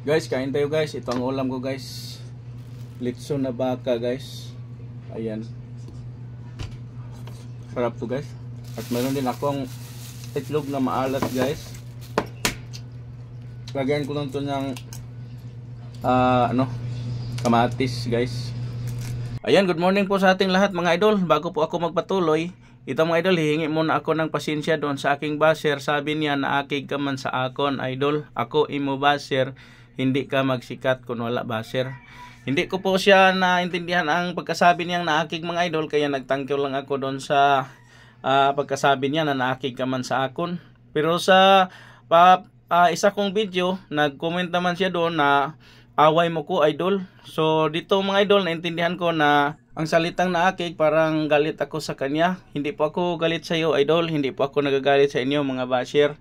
Guys, kain tayo guys. Ito ang ulam ko guys. Litso na baka guys. Ayan. Sarap to guys. At meron din akong itlog na maalat guys. Lagyan ko lang to ng kamatis guys. Ayan, good morning po sa ating lahat mga idol. Bago po ako magpatuloy, ito mga idol, hihingi muna ako ng pasensya doon sa aking basher. Sabi niya na akig ka man sa akon idol. Ako imo basher, hindi ka magsikat kung wala basher. Hindi ko po siya naintindihan ang pagkasabi niyang naakig mga idol, kaya nagtangkyo lang ako doon sa pagkasabi niya na naakig ka man sa akon. Pero sa isa kong video, nag-comment naman siya doon na away mo ko idol. So dito mga idol, naintindihan ko na ang salitang naakig parang galit ako sa kanya. Hindi po ako galit sa iyo idol, hindi po ako nagagalit sa inyo mga basher.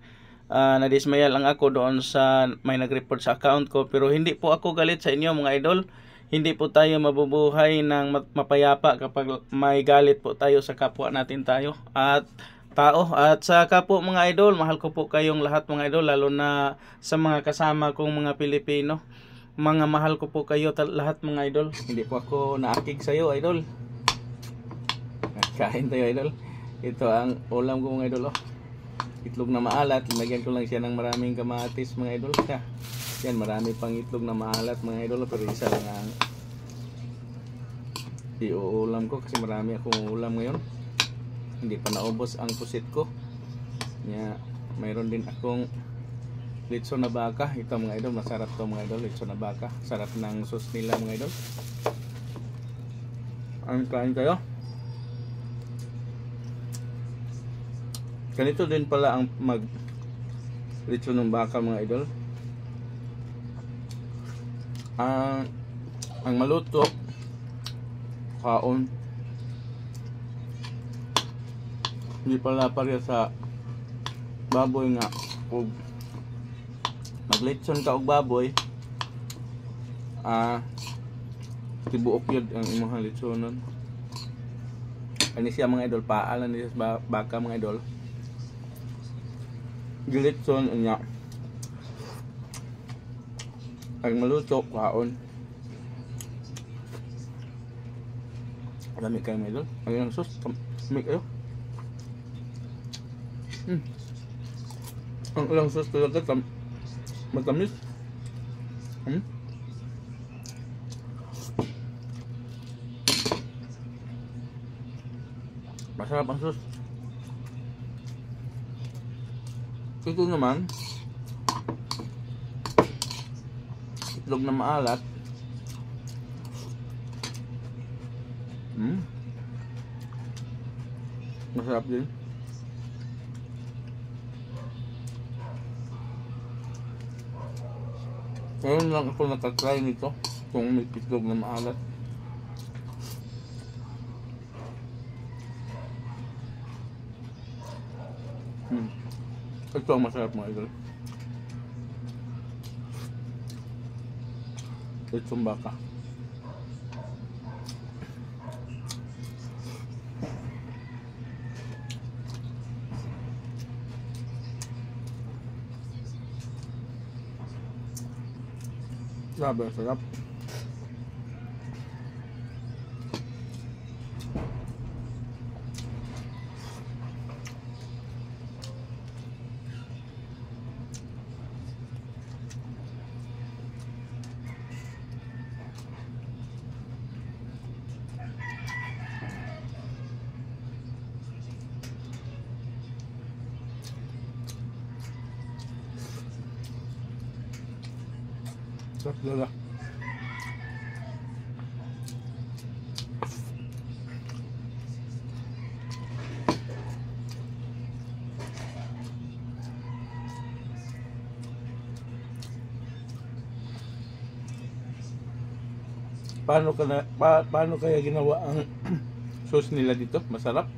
Nadismaya lang ako doon sa may nag-report sa account ko, pero hindi po ako galit sa inyo mga idol. Hindi po tayo mabubuhay ng mapayapa kapag may galit po tayo sa kapwa natin at sa kapwa mga idol. Mahal ko po kayong lahat mga idol, lalo na sa mga kasama kong mga Pilipino. Mga mahal ko po kayo lahat mga idol. Hindi po ako naakig sa iyo idol. Kain tayo idol. Ito ang ulam ko mga idol. Itlog na maalat, lagyan ko lang siya ng maraming kamatis mga idol. Yan, marami pang itlog na maalat mga idol, pero isa lang ang iuulam ko kasi marami akong ulam ngayon. Hindi pa naubos ang pusit ko. Mayroon din akong litso na baka. Ito mga idol, masarap to mga idol, litso na baka. Sarap ng sauce nila mga idol. Ang kain kayo. Ganito din pala ang litso ng baka mga idol. Ang maluto kaon hindi pala pareha sa baboy nga. Kung maglitson ka og baboy, tibuok yun ang imong litsonon. Ano siya mga idol, paalan niya sa baka mga idol. Gilitson niya ang maluto kaon. Dami kayo mga idol. Ang yung sauce, may kayo. Ang ilang sauce talaga matamis. Masarap ang sauce. Ito naman, itlog na maalat. Masarap din. Ngayon lang ako nakatry nito, kung may itlog na maalat. Ito ang masarap mga idol. Litsong baka. Grabe, sarap. Sarap talaga. Paano kaya ginawa ang sauce nila dito? Masarap.